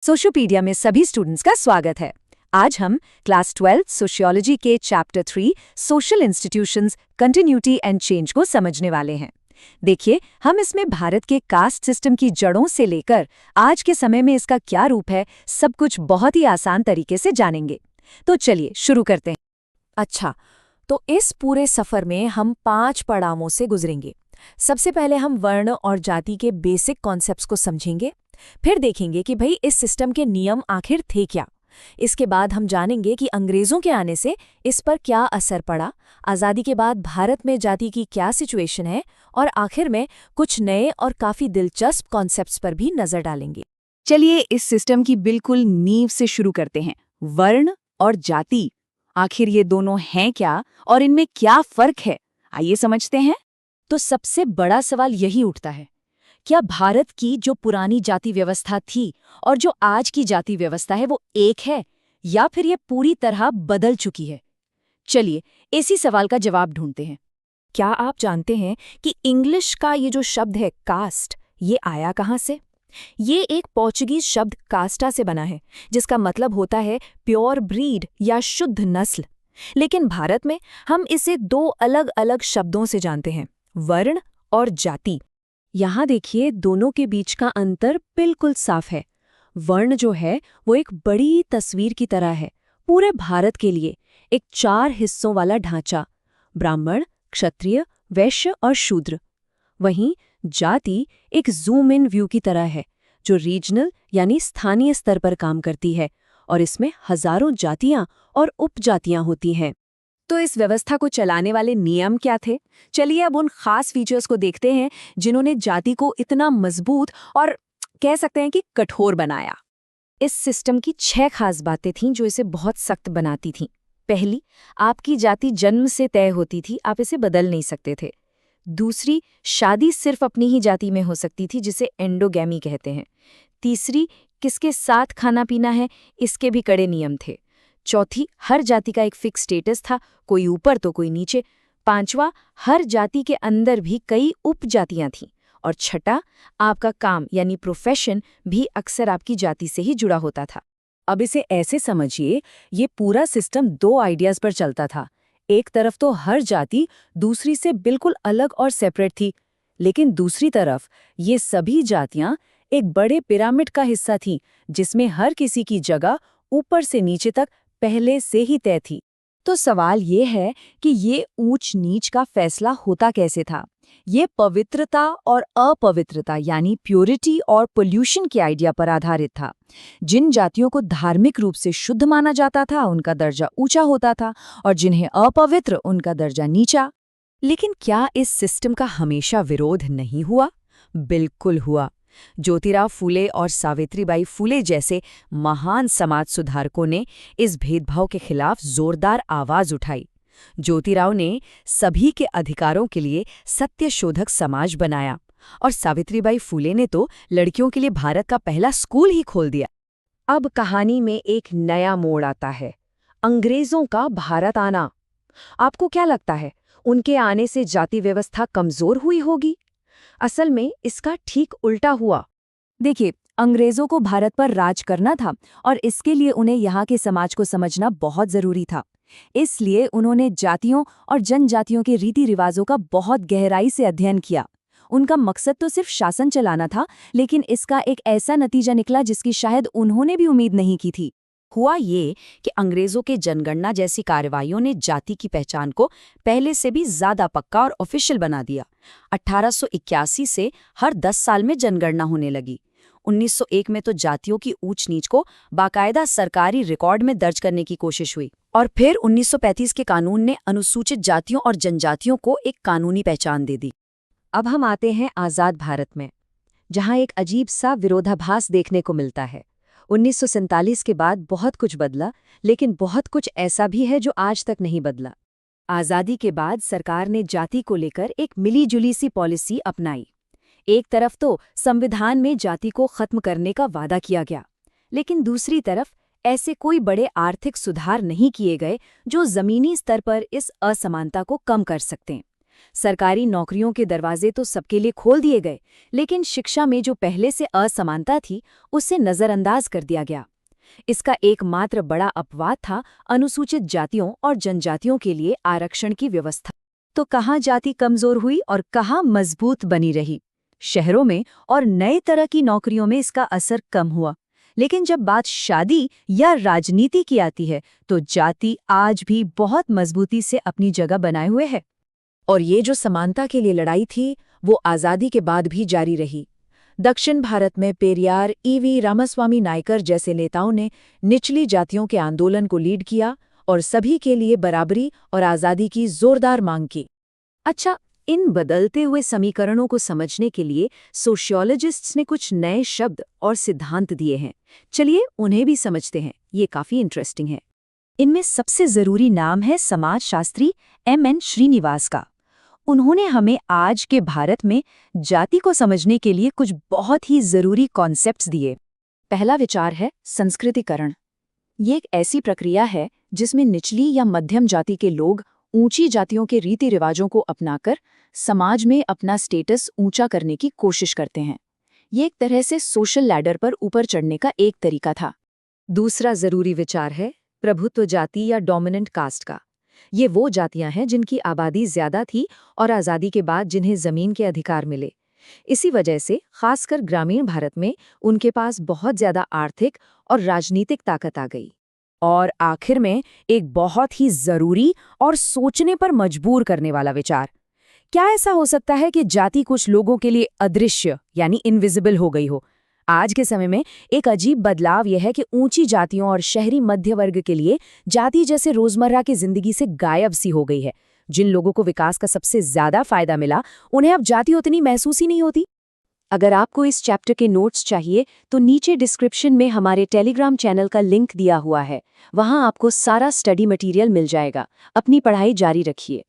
सोशियोपीडिया में सभी स्टूडेंट्स का स्वागत है। आज हम क्लास 12 सोशियोलॉजी के chapter 3 social institutions continuity and change को समझने वाले हैं। देखिए, हम इसमें भारत के कास्ट सिस्टम की जड़ों से लेकर आज के समय में इसका क्या रूप है, सब कुछ बहुत ही आसान तरीके से जानेंगे। तो चलिए शुरू करते हैं। अच्छा, तो इस पूरे सफर में हम 5 पड़ावों से गुजरेंगे। सबसे पहले हम वर्ण और जाति के बेसिक कॉन्सेप्ट्स को समझेंगे। फिर देखेंगे कि भाई इस सिस्टम के नियम आखिर थे क्या। इसके बाद हम जानेंगे कि अंग्रेज़ों के आने से इस पर क्या असर पड़ा, आज़ादी के बाद भारत में जाति की क्या सिचुएशन है, और आखिर में कुछ नए और काफ़ी दिलचस्प कॉन्सेप्ट्स पर भी नज़र डालेंगे। चलिए इस सिस्टम की बिल्कुल नींव से शुरू करते हैं। वर्ण और जाति, आखिर ये दोनों हैं क्या और इनमें क्या फर्क है, आइए समझते हैं। तो सबसे बड़ा सवाल यही उठता है, क्या भारत की जो पुरानी जाति व्यवस्था थी और जो आज की जाति व्यवस्था है वो एक है, या फिर ये पूरी तरह बदल चुकी है? चलिए इसी सवाल का जवाब ढूंढते हैं। क्या आप जानते हैं कि इंग्लिश का ये जो शब्द है कास्ट, ये आया कहाँ से? ये एक पोर्चुगीज शब्द कास्टा से बना है, जिसका मतलब होता है प्योर ब्रीड या शुद्ध नस्ल। लेकिन भारत में हम इसे 2 अलग अलग शब्दों से जानते हैं, वर्ण और जाति। यहाँ देखिए, दोनों के बीच का अंतर बिल्कुल साफ है। वर्ण जो है वो एक बड़ी तस्वीर की तरह है, पूरे भारत के लिए एक 4 हिस्सों वाला ढांचा, ब्राह्मण, क्षत्रिय, वैश्य और शूद्र। वहीं जाति एक जूम इन व्यू की तरह है, जो रीजनल यानी स्थानीय स्तर पर काम करती है, और इसमें हजारों जातियां और उपजातियां होती हैं। तो इस व्यवस्था को चलाने वाले नियम क्या थे? चलिए अब उन खास फीचर्स को देखते हैं जिन्होंने जाति को इतना मजबूत और कह सकते हैं कि कठोर बनाया। इस सिस्टम की 6 खास बातें थीं जो इसे बहुत सख्त बनाती थीं। पहली, आपकी जाति जन्म से तय होती थी, आप इसे बदल नहीं सकते थे। दूसरी, शादी सिर्फ अपनी ही जाति में हो सकती थी, जिसे एंडोगैमी कहते हैं। तीसरी, किसके साथ खाना पीना है, इसके भी कड़े नियम थे। चौथी, हर जाति का एक फिक्स स्टेटस था, कोई ऊपर तो कोई नीचे। पांचवा, हर जाति के अंदर भी कई उपजातियां थीं। और छठा, आपका काम यानी प्रोफेशन भी अक्सर आपकी जाति से ही जुड़ा होता था। अब इसे ऐसे समझिए, ये पूरा सिस्टम 2 आइडियाज पर चलता था। एक तरफ तो हर जाति दूसरी से बिल्कुल अलग और सेपरेट थी, लेकिन दूसरी तरफ ये सभी जातियां एक बड़े पिरामिड का हिस्सा थीं, जिसमें हर किसी की जगह ऊपर से नीचे तक पहले से ही तय थी। तो सवाल ये है कि ये ऊंच नीच का फैसला होता कैसे था? ये पवित्रता और अपवित्रता यानी प्योरिटी और पोल्यूशन के आइडिया पर आधारित था। जिन जातियों को धार्मिक रूप से शुद्ध माना जाता था, उनका दर्जा ऊंचा होता था, और जिन्हें अपवित्र, उनका दर्जा नीचा। लेकिन क्या इस सिस्टम का हमेशा विरोध नहीं हुआ? बिल्कुल हुआ। ज्योतिराव फूले और सावित्रीबाई फूले जैसे महान समाज सुधारकों ने इस भेदभाव के खिलाफ जोरदार आवाज उठाई। ज्योतिराव ने सभी के अधिकारों के लिए सत्यशोधक समाज बनाया, और सावित्रीबाई फूले ने तो लड़कियों के लिए भारत का पहला स्कूल ही खोल दिया। अब कहानी में एक नया मोड़ आता है, अंग्रेजों का भारत आना। आपको क्या लगता है, उनके आने से जाति व्यवस्था कमजोर हुई होगी? असल में इसका ठीक उल्टा हुआ। देखिए, अंग्रेजों को भारत पर राज करना था, और इसके लिए उन्हें यहाँ के समाज को समझना बहुत जरूरी था। इसलिए उन्होंने जातियों और जनजातियों के रीति रिवाजों का बहुत गहराई से अध्ययन किया। उनका मकसद तो सिर्फ शासन चलाना था, लेकिन इसका एक ऐसा नतीजा निकला जिसकी शायद उन्होंने भी उम्मीद नहीं की थी। हुआ ये कि अंग्रेजों के जनगणना जैसी कार्रवाइयों ने जाति की पहचान को पहले से भी ज्यादा पक्का और ऑफिशियल बना दिया। 1881 से हर 10 साल में जनगणना होने लगी। 1901 में तो जातियों की ऊंच नीच को बाकायदा सरकारी रिकॉर्ड में दर्ज करने की कोशिश हुई, और फिर 1935 के कानून ने अनुसूचित जातियों और जनजातियों को एक कानूनी पहचान दे दी। अब हम आते हैं आज़ाद भारत में, जहां एक अजीब सा विरोधाभास देखने को मिलता है। 1947 के बाद बहुत कुछ बदला, लेकिन बहुत कुछ ऐसा भी है जो आज तक नहीं बदला। आज़ादी के बाद सरकार ने जाति को लेकर एक मिली-जुली सी पॉलिसी अपनाई। एक तरफ तो संविधान में जाति को खत्म करने का वादा किया गया, लेकिन दूसरी तरफ ऐसे कोई बड़े आर्थिक सुधार नहीं किए गए जो जमीनी स्तर पर इस असमानता को कम कर सकते हैं। सरकारी नौकरियों के दरवाजे तो सबके लिए खोल दिए गए, लेकिन शिक्षा में जो पहले से असमानता थी उसे नज़रअंदाज कर दिया गया। इसका एकमात्र बड़ा अपवाद था अनुसूचित जातियों और जनजातियों के लिए आरक्षण की व्यवस्था। तो कहाँ जाति कमजोर हुई और कहाँ मजबूत बनी रही? शहरों में और नए तरह की नौकरियों में इसका असर कम हुआ, लेकिन जब बात शादी या राजनीति की आती है तो जाति आज भी बहुत मजबूती से अपनी जगह बनाए हुए है। और ये जो समानता के लिए लड़ाई थी वो आज़ादी के बाद भी जारी रही। दक्षिण भारत में पेरियार, ईवी रामास्वामी नायकर जैसे नेताओं ने निचली जातियों के आंदोलन को लीड किया और सभी के लिए बराबरी और आज़ादी की जोरदार मांग की। अच्छा, इन बदलते हुए समीकरणों को समझने के लिए सोशियोलॉजिस्ट्स ने कुछ नए शब्द और सिद्धांत दिए हैं। चलिए उन्हें भी समझते हैं, ये काफ़ी इंटरेस्टिंग है। इनमें सबसे ज़रूरी नाम है समाजशास्त्री M.N. श्रीनिवास का। उन्होंने हमें आज के भारत में जाति को समझने के लिए कुछ बहुत ही ज़रूरी कॉन्सेप्ट्स दिए। पहला विचार है संस्कृतिकरण। ये एक ऐसी प्रक्रिया है जिसमें निचली या मध्यम जाति के लोग ऊंची जातियों के रीति रिवाजों को अपनाकर समाज में अपना स्टेटस ऊंचा करने की कोशिश करते हैं। ये एक तरह से सोशल लैडर पर ऊपर चढ़ने का एक तरीका था। दूसरा ज़रूरी विचार है प्रभुत्व जाति या डोमिनेंट कास्ट का। ये वो जातियां हैं जिनकी आबादी ज़्यादा थी और आज़ादी के बाद जिन्हें ज़मीन के अधिकार मिले। इसी वजह से खासकर ग्रामीण भारत में उनके पास बहुत ज़्यादा आर्थिक और राजनीतिक ताकत आ गई। और आखिर में एक बहुत ही ज़रूरी और सोचने पर मजबूर करने वाला विचार, क्या ऐसा हो सकता है कि जाति कुछ लोगों के लिए अदृश्य यानी इनविजिबल हो गई हो? आज के समय में एक अजीब बदलाव यह है कि ऊंची जातियों और शहरी मध्य वर्ग के लिए जाति जैसे रोजमर्रा की जिंदगी से गायब सी हो गई है। जिन लोगों को विकास का सबसे ज्यादा फायदा मिला, उन्हें अब जाति उतनी महसूस ही नहीं होती। अगर आपको इस चैप्टर के नोट्स चाहिए तो नीचे डिस्क्रिप्शन में हमारे टेलीग्राम चैनल का लिंक दिया हुआ है, वहां आपको सारा स्टडी मटेरियल मिल जाएगा। अपनी पढ़ाई जारी रखिए।